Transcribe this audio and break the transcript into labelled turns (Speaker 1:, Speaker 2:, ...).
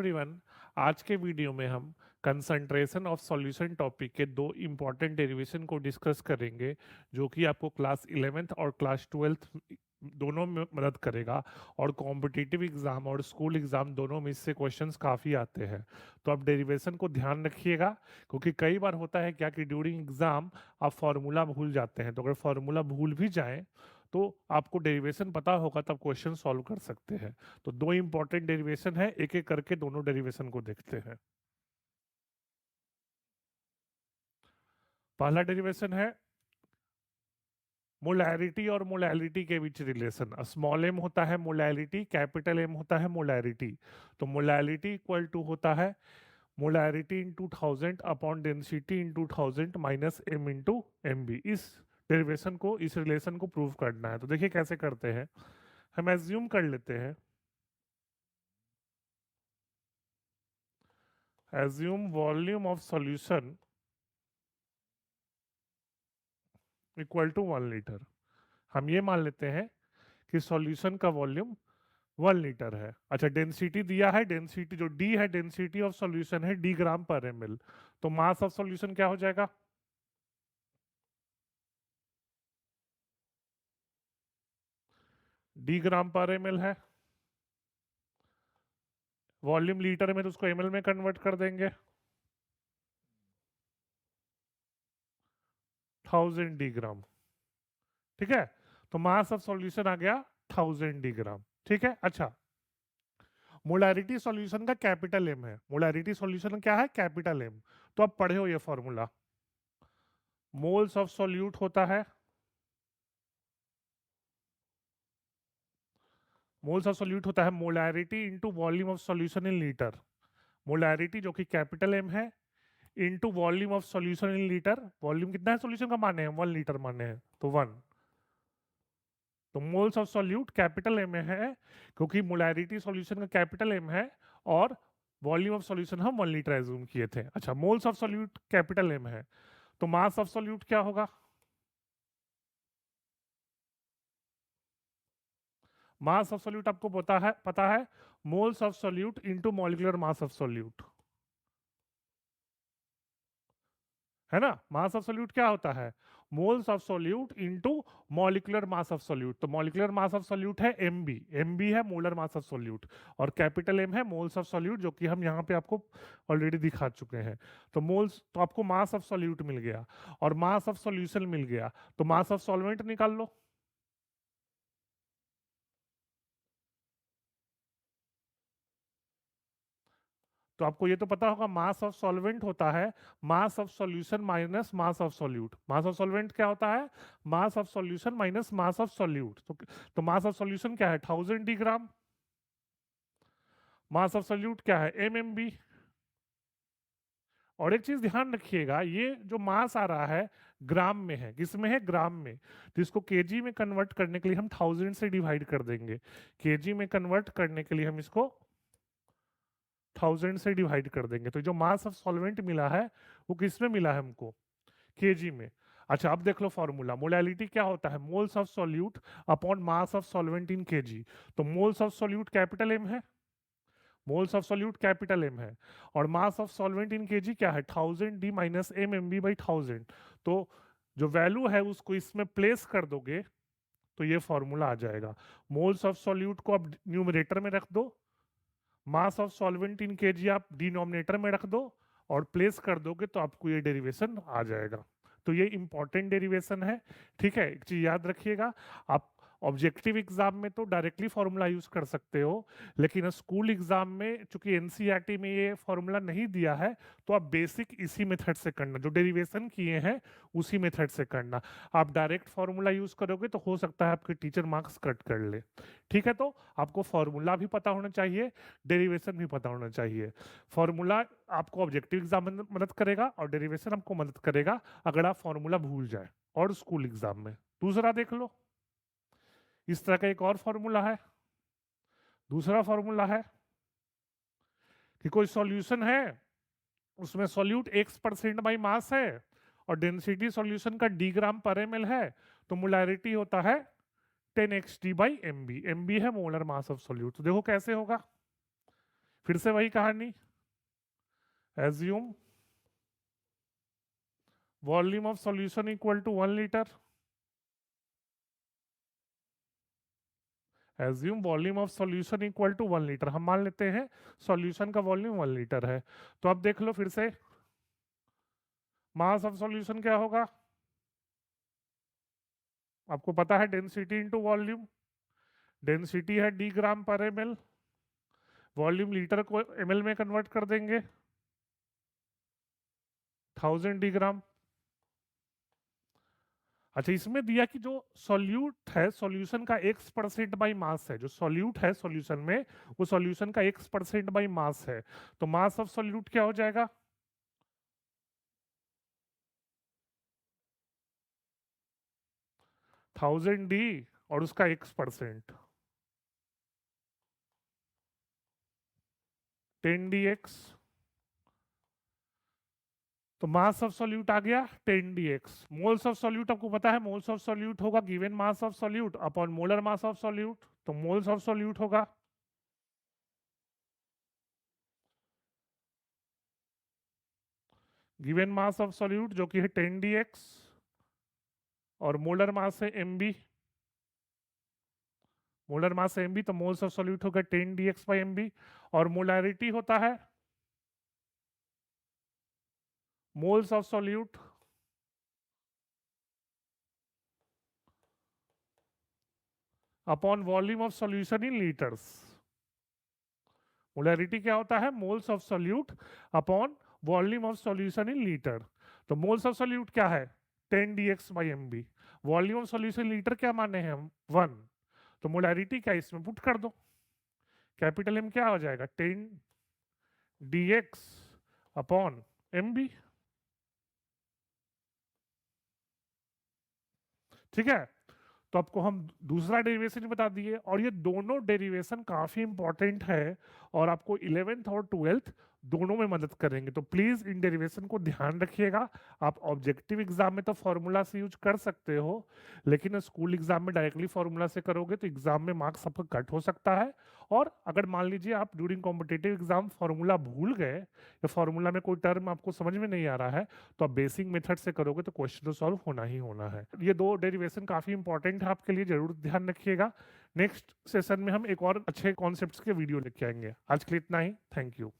Speaker 1: Everyone. आज के video में हम कंसंट्रेशन ऑफ सॉल्यूशन टॉपिक के दो इम्पॉर्टेंट डेरिवेशन को डिस्कस करेंगे, जो कि आपको क्लास 11th और क्लास 12th दोनों में मदद करेगा। और कॉम्पिटिटिव एग्जाम और स्कूल एग्जाम दोनों में इससे क्वेश्चंस काफ़ी आते हैं। तो आप डेरिवेशन को ध्यान रखिएगा, क्योंकि कई बार होता है क्या कि ड्यूरिंग एग्जाम आप फॉर्मूला भूल जाते हैं। तो अगर फॉर्मूला भूल भी जाएं तो आपको डेरिवेशन पता होगा, तब क्वेश्चन सॉल्व कर सकते हैं। तो दो इंपॉर्टेंट डेरिवेशन है, एक एक करके दोनों डेरिवेशन को देखते हैं। पहला डेरिवेशन है मोलैरिटी और मोलैलिटी के बीच रिलेशन। स्मॉल एम होता है मोलैलिटी, कैपिटल एम होता है मोलैरिटी। तो मोलैलिटी इक्वल टू होता है molarity into 1000 upon density into 1000 minus M into M B. इस डेरिवेशन को, इस रिलेशन को प्रूव करना है। तो देखिए कैसे करते हैं। हम एज्यूम कर लेते हैं, assume volume of solution equal to 1 litre. हम ये मान लेते हैं कि सॉल्यूशन का वॉल्यूम 1 लीटर है। अच्छा, डेंसिटी दिया है, डेंसिटी जो डी है, डेंसिटी ऑफ सॉल्यूशन है डी ग्राम पर एमएल। तो मास ऑफ सॉल्यूशन क्या हो जाएगा? डी ग्राम पर एमएल है, वॉल्यूम लीटर में, तो उसको एमएल में कन्वर्ट कर देंगे। 1000 डी ग्राम। ठीक है, तो मास ऑफ सॉल्यूशन आ गया 1000 डी ग्राम। ठीक है। अच्छा, मोलैरिटी सॉल्यूशन का कैपिटल एम है। मोलैरिटी सॉल्यूशन क्या है? Capital M. तो अब पढ़े हो ये फॉर्मूला। मोल्स ऑफ सॉल्यूट होता है, मोल्स ऑफ सॉल्यूट होता है molarity into volume of solution in litre. Molarity जो कि कैपिटल एम है, into volume of solution in litre. Volume कितना है सॉल्यूशन का? माने हैं 1 लीटर माने हैं, तो 1। तो moles of solute capital M में है, क्योंकि मोलैरिटी सॉल्यूशन का कैपिटल एम है और वॉल्यूम ऑफ सॉल्यूशन हम 1 लीटर एज्यूम किए थे। अच्छा, moles of solute capital M है, तो मास ऑफ सॉल्यूट क्या होगा? मास ऑफ सॉल्यूट आपको पता है moles of solute into molecular mass of solute, है ना। मास ऑफ सोल्यूट क्या होता है? Moles of solute into molecular mass of solute. तो मॉलिक्यूलर मास ऑफ सोल्यूट है एमबी, एमबी है मोलर मास ऑफ सोल्यूट, और कैपिटल एम है मोल्स ऑफ सोल्यूट, जो कि हम यहाँ पे आपको ऑलरेडी दिखा चुके हैं। तो मोल्स, तो आपको मास ऑफ सोल्यूट मिल गया और मास ऑफ सोल्यूशन मिल गया, तो मास ऑफ सॉल्वेंट निकाल लो। तो आपको ये तो पता होगा, मास ऑफ सॉल्वेंट होता है mass of solution minus mass of solute. Mass of solvent क्या होता है? Mass of solution minus mass of solute. तो मास ऑफ सॉल्यूशन क्या है? 1000 D gram. Mass of solute क्या है? एमएमबी। और एक चीज ध्यान रखिएगा, ये जो मास आ रहा है ग्राम में है। किस में है? ग्राम में। तो इसको केजी में कन्वर्ट करने के लिए हम 1000 से डिवाइड कर देंगे। केजी में कन्वर्ट करने के लिए हम इसको 1000 से डिवाइड कर देंगे। तो जो मास ऑफ सॉल्वेंट मिला है वो किस में मिला है हमको? केजी में। अच्छा, अब देख लो फॉर्मूला। मोलैलिटी क्या होता है? Moles of solute upon mass of solvent in kg. तो moles of solute capital M है, moles of solute capital M है, और mass of solvent in kg क्या है? 1000 D minus M M B by 1000। तो जो वैल्यू है उसको इसमें प्लेस कर दोगे तो ये फॉर्मूला आ जाएगा। मोल्स ऑफ सॉल्यूट को आप न्यूमरेटर में रख दो, मास ऑफ सॉल्वेंट इन केजी आप डिनोमिनेटर में रख दो, और प्लेस कर दोगे तो आपको ये डेरिवेशन आ जाएगा। तो ये इंपॉर्टेंट डेरिवेशन है। ठीक है, एक चीज याद रखिएगा, आप ऑब्जेक्टिव एग्जाम में तो डायरेक्टली फॉर्मूला यूज कर सकते हो, लेकिन स्कूल एग्जाम में चूंकि एनसीईआरटी में ये फॉर्मूला नहीं दिया है, तो आप बेसिक इसी मेथड से करना, जो डेरिवेशन किए हैं उसी मेथड से करना। आप डायरेक्ट फॉर्मूला यूज करोगे तो हो सकता है आपके टीचर मार्क्स कट कर ले। ठीक है, तो आपको फॉर्मूला भी पता होना चाहिए, डेरिवेशन भी पता होना चाहिए। फॉर्मूला आपको ऑब्जेक्टिव एग्जाम में मदद करेगा और डेरिवेशन आपको मदद करेगा अगर आप फॉर्मूला भूल जाए और स्कूल एग्जाम में। दूसरा देख लो, इस तरह का एक और फॉर्मूला है। दूसरा फॉर्मूला है कि कोई सॉल्यूशन है, उसमें सॉल्यूट x% बाई मास है और डेंसिटी सॉल्यूशन का डी ग्राम पर एमएल है, तो मोलैरिटी होता है 10 xt by M B. M B है मोलर मास ऑफ सॉल्यूट। तो देखो कैसे होगा। फिर से वही कहानी, assume volume of solution equal to 1 litre, assume volume of solution equal to 1 litre. हम मान लेते हैं सॉल्यूशन का वॉल्यूम 1 लीटर है। तो अब देख लो फिर से, मास ऑफ सॉल्यूशन क्या होगा, आपको पता है डेंसिटी इंटू वॉल्यूम, डेंसिटी है डी ग्राम पर एमएल, वॉल्यूम लीटर को एमएल में कन्वर्ट कर देंगे, 1000 डी ग्राम। अच्छा, इसमें दिया कि जो सॉल्यूट है सॉल्यूशन का x% बाई मास है, जो सॉल्यूट है सॉल्यूशन में वो सॉल्यूशन का x% बाई मास है। तो मास ऑफ सॉल्यूट क्या हो जाएगा, 1000 डी और उसका x%, 10 डी एक्स। तो मास ऑफ सॉल्यूट आ गया 10 D X. Moles of solute आपको पता है, मोल्स ऑफ सॉल्यूट होगा given mass of solute upon molar mass of solute. तो मोल्स ऑफ सॉल्यूट होगा गिवन मास ऑफ सॉल्यूट जो कि है 10 डी एक्स और मोलर मास है M B, molar mass M B, तो मोल्स ऑफ सॉल्यूट होगा 10 D X by M B. और मोलैरिटी होता है moles of solute upon volume of solution in litres. Molarity क्या होता है, moles of solute upon volume of solution in litre. तो moles of solute क्या है 10 D X by M B, volume of solution litre क्या माने हैं हम 1। तो मोलैरिटी क्या इसमें पुट कर दो, कैपिटल एम क्या हो जाएगा 10 D X upon M B. ठीक है, तो आपको हम दूसरा डेरिवेशन बता दिए, और ये दोनों डेरिवेशन काफी इंपॉर्टेंट है और आपको 11th और 12th दोनों में मदद करेंगे। तो प्लीज इन डेरिवेशन को ध्यान रखिएगा। आप ऑब्जेक्टिव एग्जाम में तो फॉर्मूला से यूज कर सकते हो, लेकिन स्कूल एग्जाम में डायरेक्टली फॉर्मूला से करोगे तो एग्जाम में मार्क्स आपका कट हो सकता है। और अगर मान लीजिए आप ड्यूरिंग कॉम्पिटेटिव एग्जाम फॉर्मूला भूल गए या फॉर्मूला में कोई टर्म आपको समझ में नहीं आ रहा है, तो आप बेसिक मेथड से करोगे तो क्वेश्चन तो सॉल्व होना ही होना है। ये दो डेरिवेशन काफी इंपॉर्टेंट है आपके लिए, जरूर ध्यान रखिएगा। नेक्स्ट सेशन में हम एक और अच्छे कॉन्सेप्ट्स के वीडियो लेके आएंगे। आज के लिए इतना ही, थैंक यू।